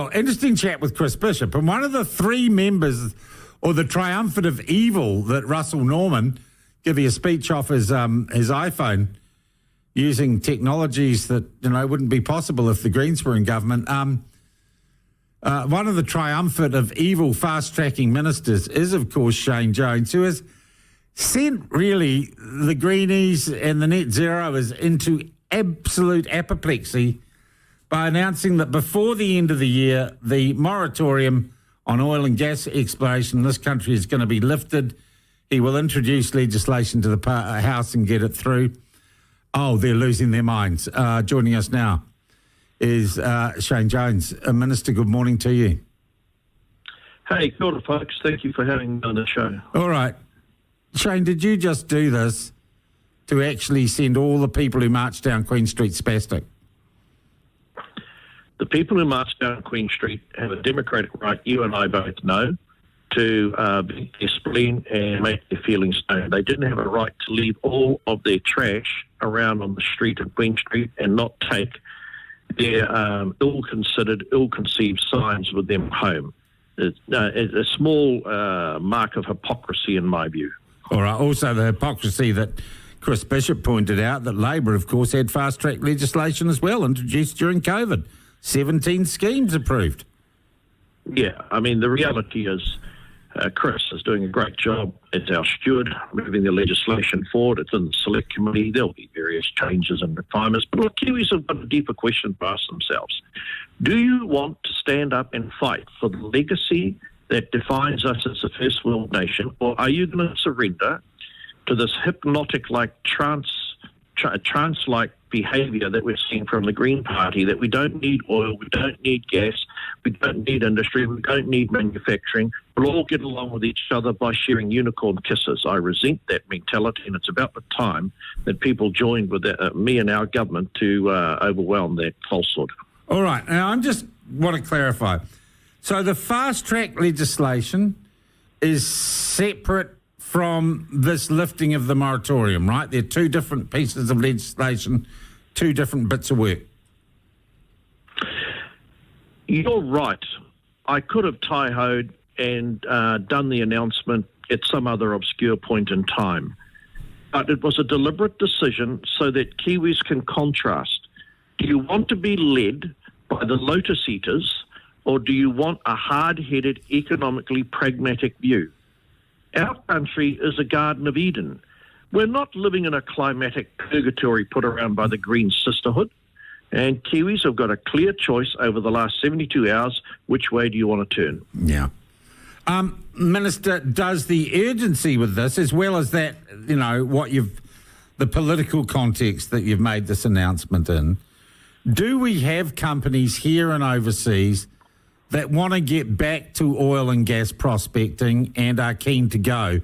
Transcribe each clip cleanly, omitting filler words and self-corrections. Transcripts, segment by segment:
Oh, interesting chat with Chris Bishop. And one of the three members, or the triumvirate of evil, that Russell Norman gave a speech off his iPhone using technologies that, wouldn't be possible if the Greens were in government. One of the triumvirate of evil fast-tracking ministers is, of course, Shane Jones, who has sent really the Greenies and the net zeroers into absolute apoplexy by announcing that before the end of the year, the moratorium on oil and gas exploration in this country is going to be lifted. He will introduce legislation to the House and get it through. Oh, they're losing their minds. Joining us now is Shane Jones. Minister, good morning to you. Hey, kia ora, folks. Thank you for having me on the show. All right. Shane, did you just do this to actually send all the people who marched down Queen Street spastic? The people who march down Queen Street have a democratic right, you and I both know, to vent their spleen and make their feelings known. They didn't have a right to leave all of their trash around on the street of Queen Street and not take their ill-considered, ill-conceived signs with them home. It's a small mark of hypocrisy in my view. All right. Also the hypocrisy that Chris Bishop pointed out, that Labor, of course, had fast-track legislation as well introduced during COVID. 17 schemes approved. Yeah, I mean, the reality is Chris is doing a great job as our steward, moving the legislation forward. It's in the select committee. There'll be various changes and refinements. But look, Kiwis have got a deeper question to ask themselves. Do you want to stand up and fight for the legacy that defines us as a first world nation, or are you going to surrender to this hypnotic-like trance-like behaviour that we're seeing from the Green Party, that we don't need oil, we don't need gas, we don't need industry, we don't need manufacturing. We'll all get along with each other by sharing unicorn kisses. I resent that mentality, and it's about the time that people joined with me and our government to overwhelm that falsehood. All right. Now, I just want to clarify. So the fast-track legislation is separate from this lifting of the moratorium, right? They're two different pieces of legislation, two different bits of work. You're right. I could have tie-hoed and done the announcement at some other obscure point in time. But it was a deliberate decision so that Kiwis can contrast. Do you want to be led by the lotus eaters, or do you want a hard-headed, economically pragmatic view? Our country is a Garden of Eden. We're not living in a climatic purgatory put around by the Green Sisterhood. And Kiwis have got a clear choice over the last 72 hours. Which way do you want to turn? Yeah. Minister, does the urgency with this, as well as that, the political context that you've made this announcement in, do we have companies here and overseas that want to get back to oil and gas prospecting and are keen to go?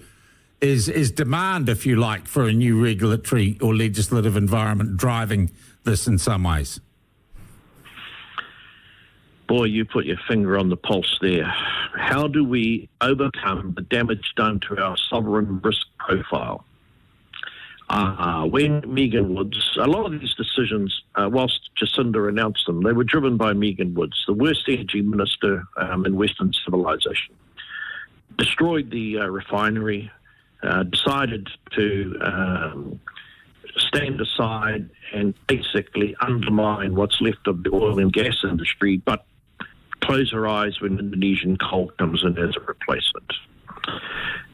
Is demand, if you like, for a new regulatory or legislative environment driving this in some ways? Boy, you put your finger on the pulse there. How do we overcome the damage done to our sovereign risk profile? When Megan Woods, a lot of these decisions, whilst Jacinda announced them, they were driven by Megan Woods, the worst energy minister in Western civilization. Destroyed the refinery, decided to stand aside and basically undermine what's left of the oil and gas industry, but close her eyes when Indonesian coal comes in as a replacement.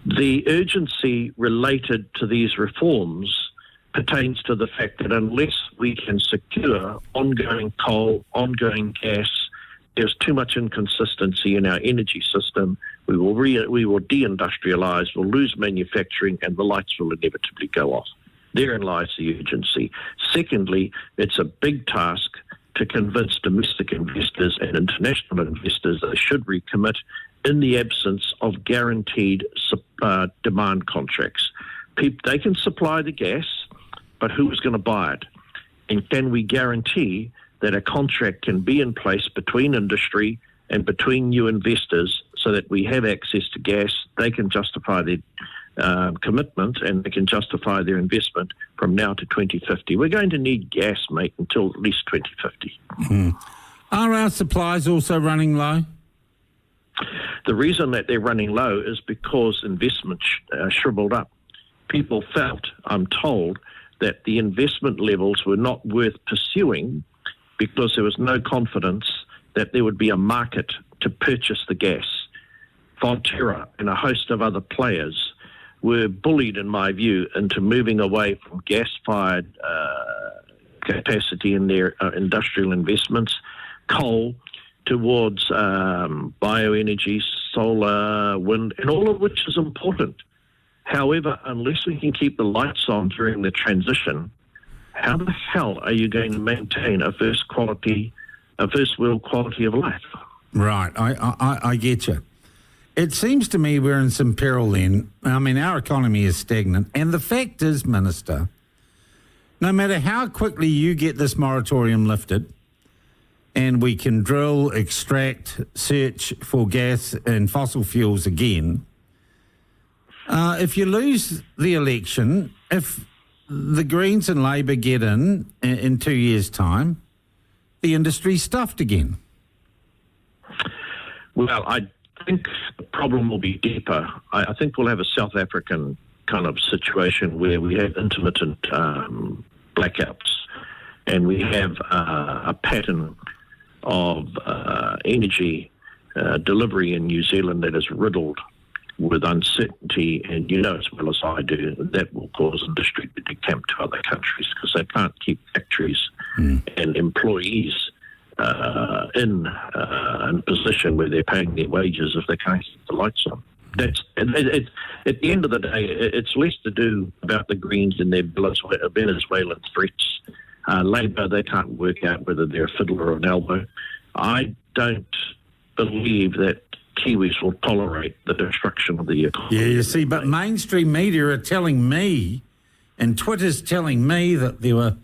The urgency related to these reforms pertains to the fact that unless we can secure ongoing coal, ongoing gas, there's too much inconsistency in our energy system. We will deindustrialise, we'll lose manufacturing, and the lights will inevitably go off. Therein lies the urgency. Secondly, it's a big task to convince domestic investors and international investors they should recommit in the absence of guaranteed demand contracts. They can supply the gas, but who is going to buy it? And can we guarantee that a contract can be in place between industry and between new investors so that we have access to gas, they can justify their commitment and they can justify their investment from now to 2050. We're going to need gas, mate, until at least 2050. Are our supplies also running low? The reason that they're running low is because investment shriveled up. People felt, I'm told, that the investment levels were not worth pursuing because there was no confidence that there would be a market to purchase the gas. Fonterra and a host of other players were bullied, in my view, into moving away from gas-fired capacity in their industrial investments, coal, towards bioenergy, solar, wind, and all of which is important. However, unless we can keep the lights on during the transition, how the hell are you going to maintain a first world quality of life? Right, I get you. It seems to me we're in some peril then. I mean, our economy is stagnant. And the fact is, Minister, no matter how quickly you get this moratorium lifted and we can drill, extract, search for gas and fossil fuels again, if you lose the election, if the Greens and Labor get in 2 years' time, the industry's stuffed again. Well, I think the problem will be deeper. I think we'll have a South African kind of situation where we have intermittent blackouts and we have a pattern of energy delivery in New Zealand that is riddled with uncertainty, and you know as well as I do that will cause industry to decamp to other countries because they can't keep factories and employees in a position where they're paying their wages if they can't keep the lights on. At the end of the day, it's less to do about the Greens and their Venezuelan threats. Labor, they can't work out whether they're a fiddle or an elbow. I don't believe that Kiwis will tolerate the destruction of the economy. Yeah, you see, but mainstream media are telling me, and Twitter's telling me that there were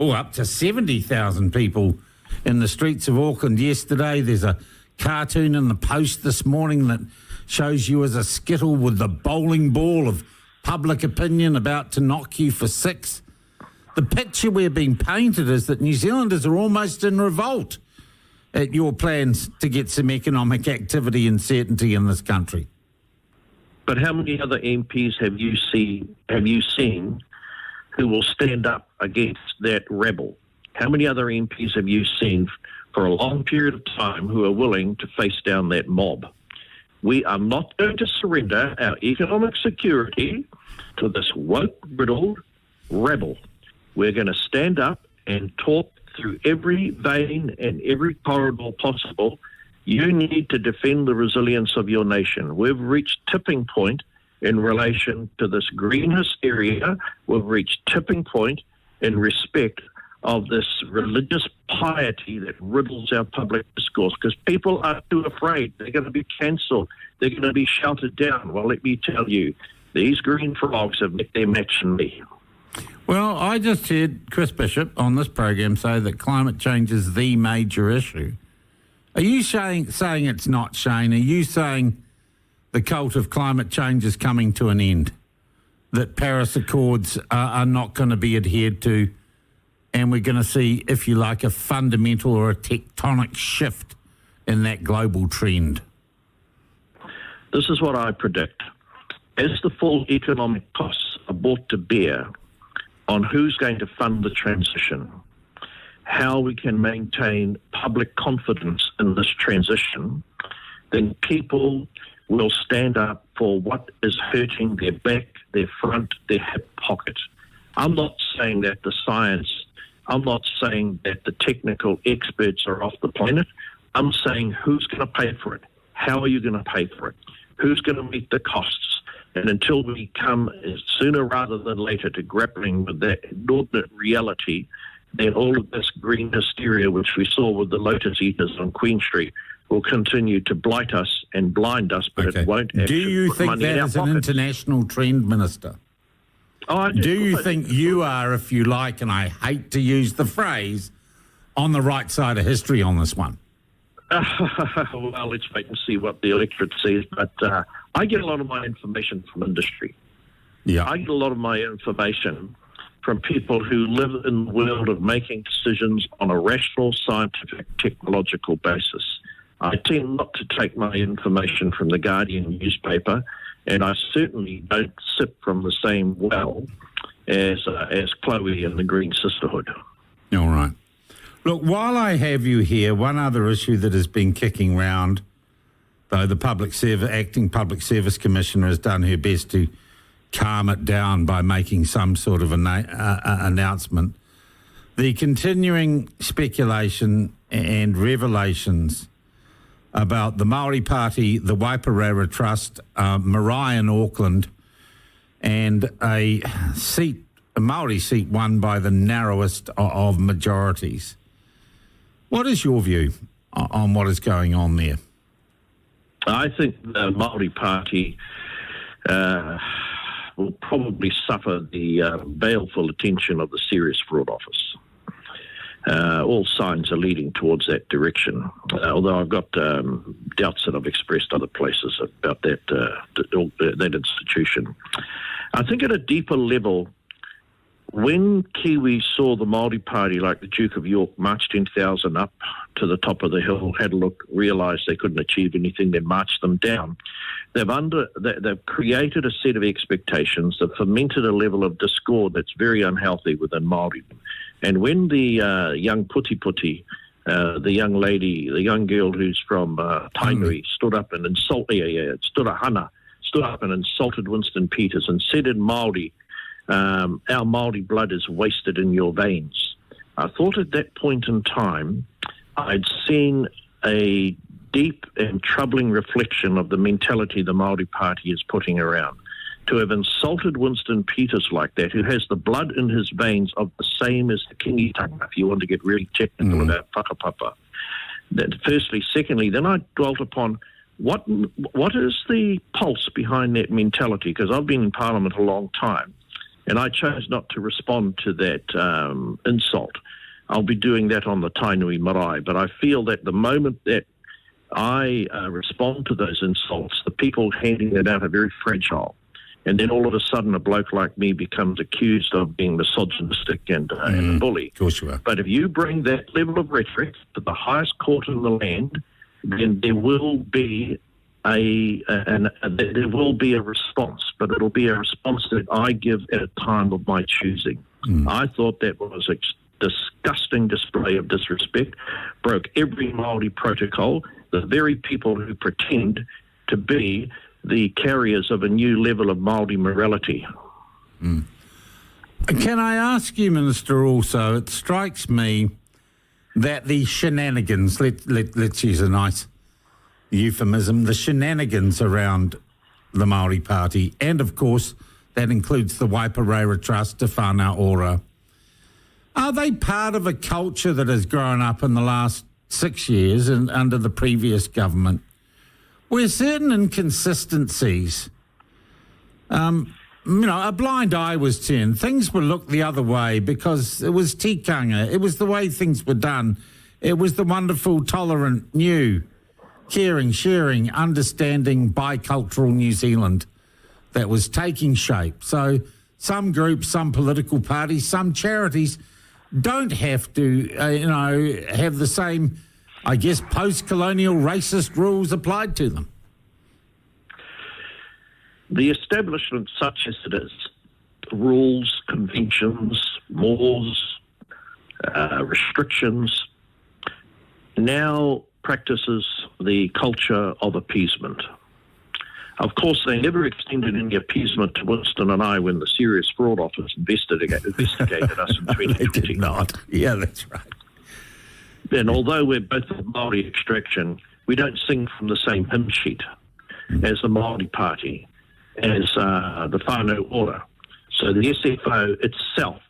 up to 70,000 people in the streets of Auckland yesterday. There's a cartoon in the Post this morning that shows you as a skittle with the bowling ball of public opinion about to knock you for six. The picture we're being painted is that New Zealanders are almost in revolt at your plans to get some economic activity and certainty in this country. But how many other MPs have you seen who will stand up against that rebel? How many other MPs have you seen for a long period of time who are willing to face down that mob? We are not going to surrender our economic security to this woke-riddled rebel. We're going to stand up and talk through every vein and every corridor possible. You need to defend the resilience of your nation. We've reached tipping point in relation to this green hysteria. We've reached tipping point in respect of this religious piety that riddles our public discourse because people are too afraid. They're going to be cancelled. They're going to be shouted down. Well, let me tell you, these green frogs have met their match in me. Well, I just heard Chris Bishop on this program say that climate change is the major issue. Are you saying it's not, Shane? Are you saying the cult of climate change is coming to an end? That Paris Accords are not going to be adhered to, and we're going to see, if you like, a fundamental or a tectonic shift in that global trend? This is what I predict. As the full economic costs are brought to bear on who's going to fund the transition, how we can maintain public confidence in this transition, then people will stand up for what is hurting their back, their front, their hip pocket. I'm not saying that the science, I'm not saying that the technical experts are off the planet. I'm saying who's going to pay for it? How are you going to pay for it? Who's going to meet the costs? And until we come sooner rather than later to grappling with that inordinate reality, then all of this green hysteria, which we saw with the lotus eaters on Queen Street, will continue to blight us and blind us, but it won't actually Do you put think money that in our is an pockets. international trend, Minister? Oh, I Do you think you are, if you like, and I hate to use the phrase, on the right side of history on this one? Well, let's wait and see what the electorate says. But I get a lot of my information from industry. Yeah. I get a lot of my information from people who live in the world of making decisions on a rational, scientific, technological basis. I tend not to take my information from the Guardian newspaper, and I certainly don't sip from the same well as Chloe and the Green Sisterhood. All right. Look, while I have you here, one other issue that has been kicking round, though the acting Public Service Commissioner has done her best to calm it down by making some sort of announcement, the continuing speculation and revelations about the Māori Party, the Waiparaira Trust, Marae in Auckland, and a Māori seat won by the narrowest of majorities. What is your view on what is going on there? I think the Māori Party will probably suffer the baleful attention of the Serious Fraud Office. All signs are leading towards that direction, although I've got doubts that I've expressed other places about that institution. I think at a deeper level, when Kiwis saw the Māori Party, like the Duke of York, march 10,000 up to the top of the hill, had a look, realised they couldn't achieve anything, then marched them down. They've created a set of expectations that fermented a level of discord that's very unhealthy within Māori. And when the young puti, the young lady, the young girl who's from Tainui, stood up and insulted Winston Peters and said in Māori, our Māori blood is wasted in your veins. I thought at that point in time I'd seen a deep and troubling reflection of the mentality the Māori Party is putting around. To have insulted Winston Peters like that, who has the blood in his veins of the same as the kingitanga, if you want to get really technical about whakapapa. That firstly. Secondly, then I dwelt upon what is the pulse behind that mentality, because I've been in Parliament a long time, and I chose not to respond to that insult. I'll be doing that on the Tainui Marae, but I feel that the moment that I respond to those insults, the people handing it out are very fragile. And then all of a sudden a bloke like me becomes accused of being misogynistic and a bully. Of course you are. But if you bring that level of rhetoric to the highest court in the land, then there will be a response, but it'll be a response that I give at a time of my choosing. I thought that was a disgusting display of disrespect, broke every Māori protocol. The very people who pretend to be the carriers of a new level of Māori morality. Can I ask you, Minister, also, it strikes me that the shenanigans, let's use a nice euphemism, the shenanigans around the Māori Party, and of course that includes the Waiparaira Trust, Te Whānau Ora, are they part of a culture that has grown up in the last 6 years and under the previous government, where certain inconsistencies, a blind eye was turned. Things were looked the other way because it was tikanga. It was the way things were done. It was the wonderful, tolerant, new, caring, sharing, understanding, bicultural New Zealand that was taking shape. So some groups, some political parties, some charities don't have to, have the same, I guess, post-colonial racist rules applied to them. The establishment, such as it is, rules, conventions, laws, restrictions, now practices the culture of appeasement. Of course, they never extended any appeasement to Winston and I when the Serious Fraud Office investigated us in 2020. They did not. Yeah, that's right. And although we're both of Māori extraction, we don't sing from the same hymn sheet as the Māori Party, as the Whānau Ora. So the SFO itself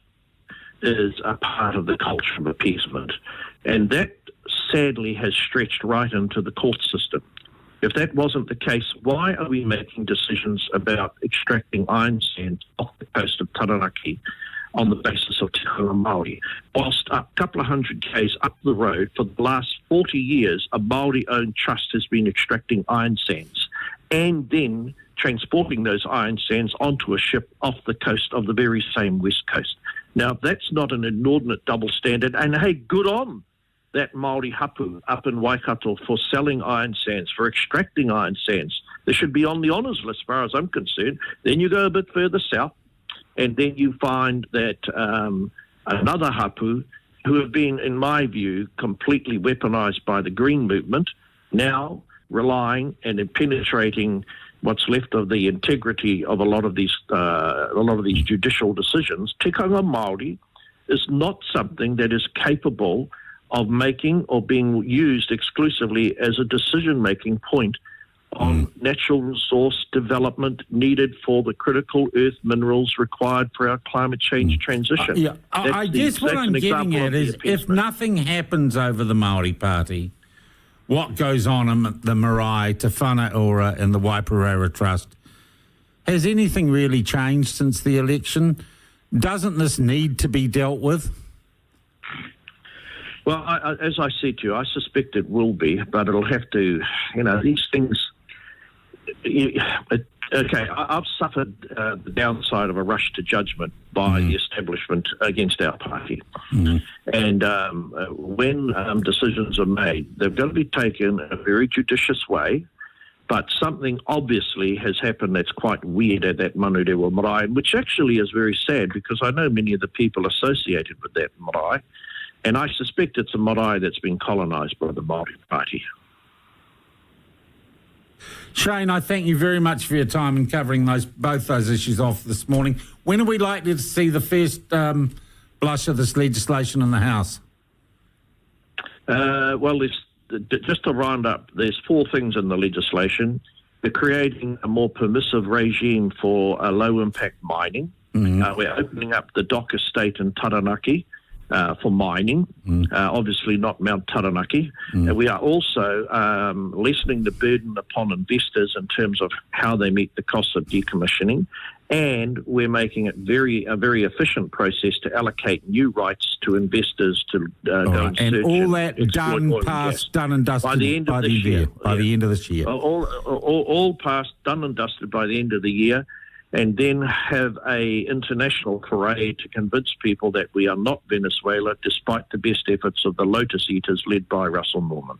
is a part of the culture of appeasement. And that sadly has stretched right into the court system. If that wasn't the case, why are we making decisions about extracting iron sands off the coast of Taranaki on the basis of Te Hunga Māori, whilst a couple of hundred k's up the road for the last 40 years, a Māori-owned trust has been extracting iron sands and then transporting those iron sands onto a ship off the coast of the very same west coast? Now, that's not an inordinate double standard. And, hey, good on that Māori hapu up in Waikato for selling iron sands, for extracting iron sands. They should be on the honours list as far as I'm concerned. Then you go a bit further south, and then you find that another hapu who have been, in my view, completely weaponised by the Green movement, now relying and penetrating what's left of the integrity of a lot of these judicial decisions. Tikanga Māori is not something that is capable of making or being used exclusively as a decision-making point on natural resource development needed for the critical earth minerals required for our climate change transition. I guess what I'm getting at is if nothing happens over the Māori Party, what goes on in the Marae, Te Whanaora and the Waiparara Trust, has anything really changed since the election? Doesn't this need to be dealt with? Well, as I said to you, I suspect it will be, but it'll have to, these things... Okay, I've suffered the downside of a rush to judgment by the establishment against our party. And when decisions are made, they've got to be taken in a very judicious way, but something obviously has happened that's quite weird at that Manurewa Marae, which actually is very sad because I know many of the people associated with that marae, and I suspect it's a marae that's been colonised by the Māori Party. Shane, I thank you very much for your time in covering both those issues off this morning. When are we likely to see the first blush of this legislation in the House? Well, just to round up, there's 4 things in the legislation. They're creating a more permissive regime for low-impact mining. We're opening up the Dock Estate in Taranaki for mining, obviously not Mount Taranaki. We are also lessening the burden upon investors in terms of how they meet the costs of decommissioning, and we're making it a very efficient process to allocate new rights to investors to go and search and all that done and dusted by the end of this year. By the end of this year. All passed, done and dusted by the end of the year. And then have a international foray to convince people that we are not Venezuela, despite the best efforts of the Lotus Eaters led by Russell Norman.